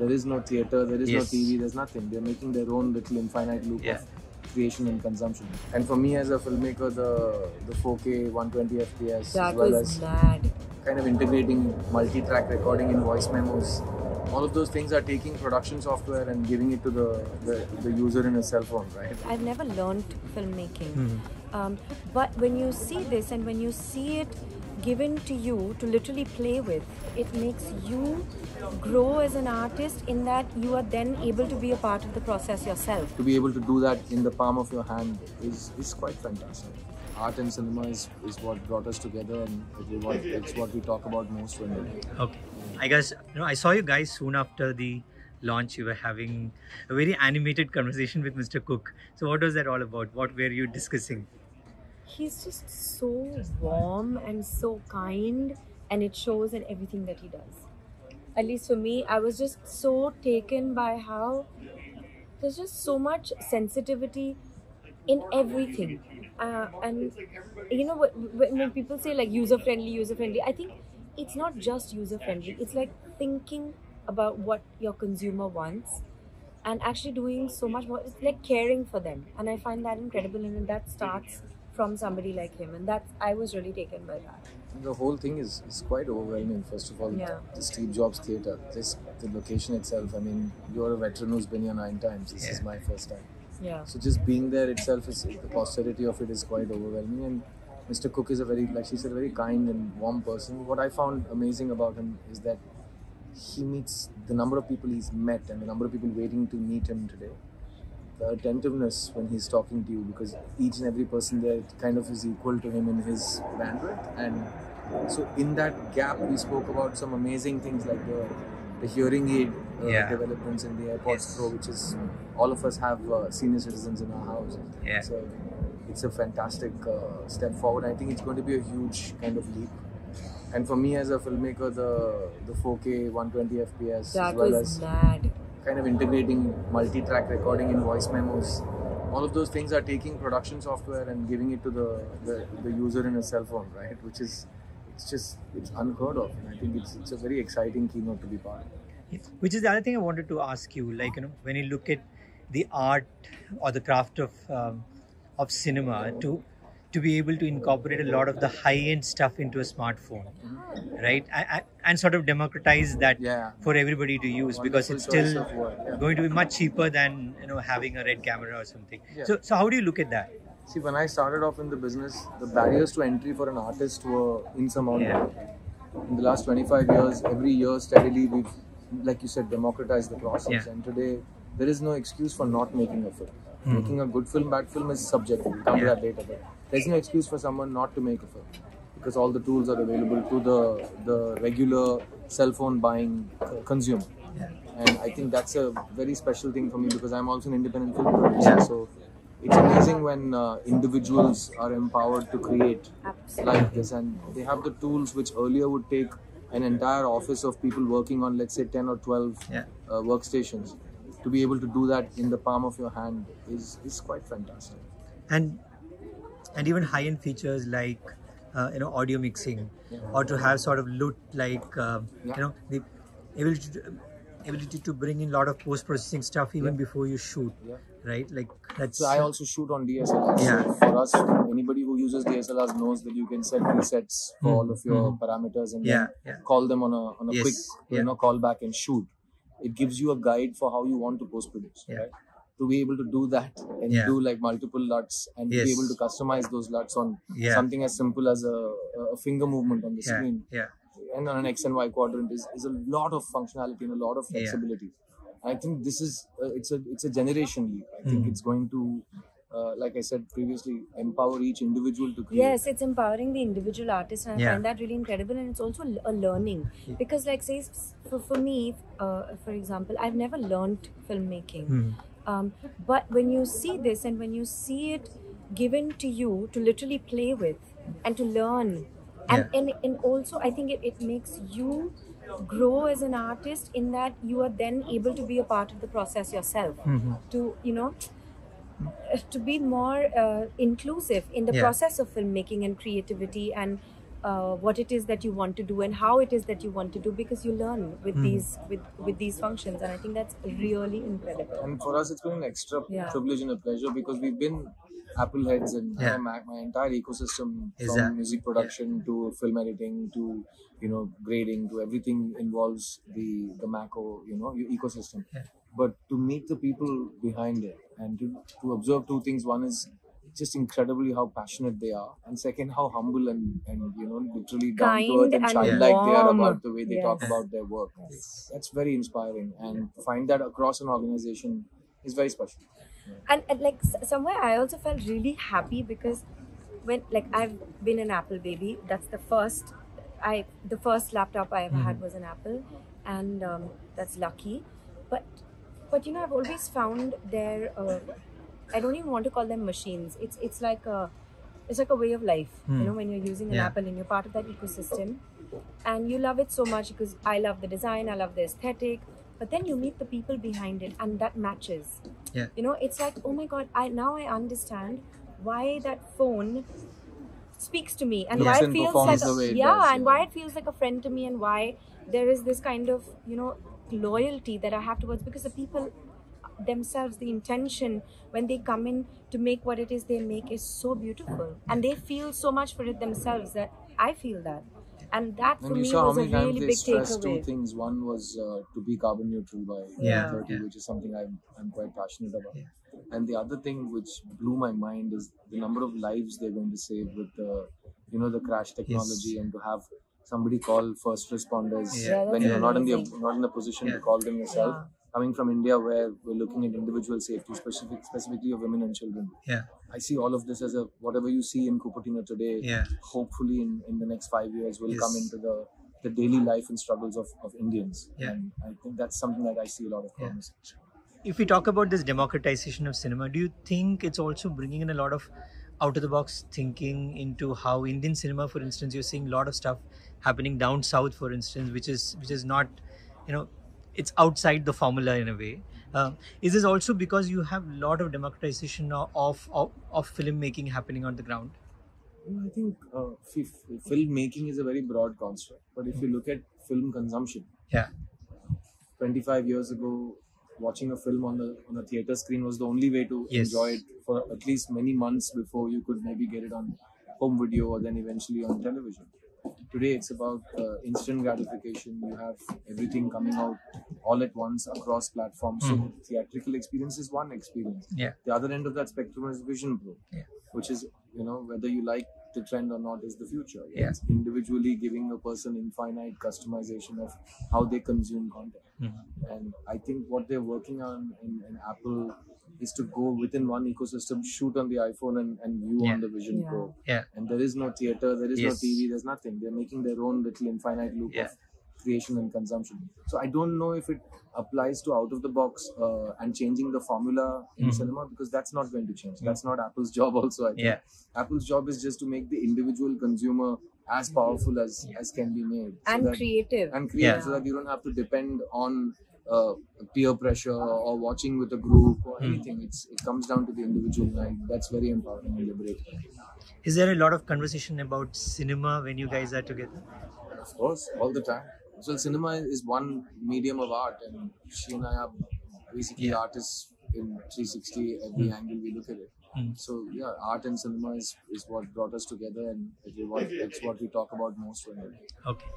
There is no theatre, there is no Yes. TV, there's nothing. They're making their own little infinite loop of creation and consumption. And for me as a filmmaker, the 4K 120 FPS That as well was as mad. kind of integrating multi-track recording in voice memos, all of those things are taking production software and giving it to the user in a cell phone, right? I've never learned filmmaking. Mm-hmm. But when you see this and when you see it given to you to literally play with, it makes you grow as an artist in that you are then able to be a part of the process yourself. To be able to do that in the palm of your hand is quite fantastic. Art and cinema is what brought us together, and it's what we talk about most when we Okay. I guess, I saw you guys soon after the launch. You were having a very animated conversation with Mr. Cook. So what was that all about? What were you discussing? He's just so warm and so kind, and it shows in everything that he does. At least for me, I was just so taken by how there's just so much sensitivity in everything. And you know, when people say like user friendly, I think it's not just user friendly. It's like thinking about what your consumer wants and actually doing so much more. It's like caring for them, and I find that incredible. And that starts from somebody like him, and I was really taken by that. The whole thing is quite overwhelming. First of all, the Steve Jobs Theatre, the location itself. I mean, you're a veteran who's been here 9 times. This is my first time. Yeah. So just being there itself the posterity of it is quite overwhelming. And Mr. Cook is a very, like she said, very kind and warm person. What I found amazing about him is that he meets the number of people he's met and the number of people waiting to meet him today. The attentiveness when he's talking to you, because each and every person there kind of is equal to him in his bandwidth. And so in that gap, we spoke about some amazing things like the hearing aid developments in the AirPods Pro, which is all of us have senior citizens in our house. So it's a fantastic step forward. I think it's going to be a huge kind of leap. And for me as a filmmaker, the 4K 120 FPS that as well was as mad. kind of integrating multi-track recording in voice memos, all of those things are taking production software and giving it to the user in a cell phone, right? Which is it's unheard of, and I think it's a very exciting keynote to be part of. Which is the other thing I wanted to ask you, like, when you look at the art or the craft of cinema, to be able to incorporate a lot of the high-end stuff into a smartphone, right? And sort of democratize that for everybody to use, because it's still going to be much cheaper than having a red camera or something. So how do you look at that? See, when I started off in the business, the barriers to entry for an artist were insurmountable. In the last 25 years, every year steadily we've, like you said, democratized the process. And today, there is no excuse for not making a film. Making a good film, bad film is subjective. We'll come to that later. But there's no excuse for someone not to make a film, because all the tools are available to the regular cell phone buying consumer. And I think that's a very special thing for me, because I'm also an independent film producer. So it's amazing when individuals are empowered to create like this, and they have the tools which earlier would take an entire office of people working on, let's say, 10 or 12 workstations. To be able to do that in the palm of your hand is quite fantastic. And even high-end features like audio mixing, or to have sort of look like the ability to bring in a lot of post-processing stuff even before you shoot, right? Like that's. So I also shoot on DSLRs. So for us, anybody who uses DSLRs knows that you can set presets for all of your parameters and then call them on a quick call back and shoot. It gives you a guide for how you want to post-produce, right? To be able to do that and do like multiple LUTs and be able to customize those LUTs on something as simple as a finger movement on the screen and on an X and Y quadrant is a lot of functionality and a lot of flexibility. I think this is it's a generation leap. I think it's going to like I said previously, empower each individual to create. Yes, it's empowering the individual artist, and I find that really incredible. And it's also a learning, because like say for me, for example, I've never learned filmmaking. But when you see this and when you see it given to you to literally play with and to learn, and also I think it makes you grow as an artist in that you are then able to be a part of the process yourself, to be more inclusive in the process of filmmaking and creativity, and what it is that you want to do and how it is that you want to do, because you learn with these functions, and I think that's really incredible. And for us, it's been an extra Yeah. privilege and a pleasure because we've been Apple heads and my entire ecosystem, from music production to film editing to grading to everything involves the Mac ecosystem. Yeah. But to meet the people behind it and to observe two things: one is just incredibly how passionate they are, and second, how humble and literally down to earth Kind and and childlike they are warm. about the way they talk Yes. about their work. That's very inspiring, and to find that across an organization is very special. And like somewhere I also felt really happy because when I've been an Apple baby. That's the first laptop I ever had was an Apple, and that's lucky. But I've always found their I don't even want to call them machines. It's like a way of life. When you're using an Apple and you're part of that ecosystem, and you love it so much because I love the design, I love the aesthetic. But then you meet the people behind it, and that matches. Yeah. It's like, oh my God, I understand why that phone speaks to me, and why it feels like why it feels like a friend to me, and why there is this kind of loyalty that I have towards, because the people themselves, the intention when they come in to make what it is they make is so beautiful, and they feel so much for it themselves that I feel that. And that for me was a really big takeaway. Two takeaway. things. One was to be carbon neutral by 2030, which is something I'm quite passionate about. And the other thing which blew my mind is the number of lives they're going to save with the crash technology, and to have somebody call first responders when you're not in the position to call them yourself. Coming from India, where we're looking at individual safety, specifically of women and children. I see all of this as whatever you see in Cupertino today, hopefully in the next 5 years will come into the daily life and struggles of Indians. And I think that's something that I see a lot of promise. If we talk about this democratization of cinema, do you think it's also bringing in a lot of out-of-the-box thinking into how Indian cinema, for instance, you're seeing a lot of stuff happening down south, for instance, which is not, it's outside the formula in a way. Is this also because you have a lot of democratization of filmmaking happening on the ground? I think filmmaking is a very broad construct, but if you look at film consumption, 25 years ago, watching a film on a theater screen was the only way to enjoy it for at least many months before you could maybe get it on home video or then eventually on television. Today it's about instant gratification. You have everything coming out all at once across platforms. So theatrical experience is one experience. The other end of that spectrum is Vision Pro, which is whether you like the trend or not is the future. It's individually giving a person infinite customization of how they consume content. And I think what they're working on in Apple is to go within one ecosystem, shoot on the iPhone and view on the Vision Pro. And there is no theater, there is no TV, there's nothing. They're making their own little infinite loop of creation and consumption. So I don't know if it applies to out of the box and changing the formula in cinema, because that's not going to change. That's not Apple's job also, I think. Apple's job is just to make the individual consumer as powerful as can be made. And creative. So that you don't have to depend on peer pressure or watching with a group or anything. It comes down to the individual, and that's very empowering and liberating. Is there a lot of conversation about cinema when you guys are together? Of course, all the time. So cinema is one medium of art, and she and I are basically artists in 360 every angle we look at it. So art and cinema is what brought us together, and it's what we talk about most when we're Okay.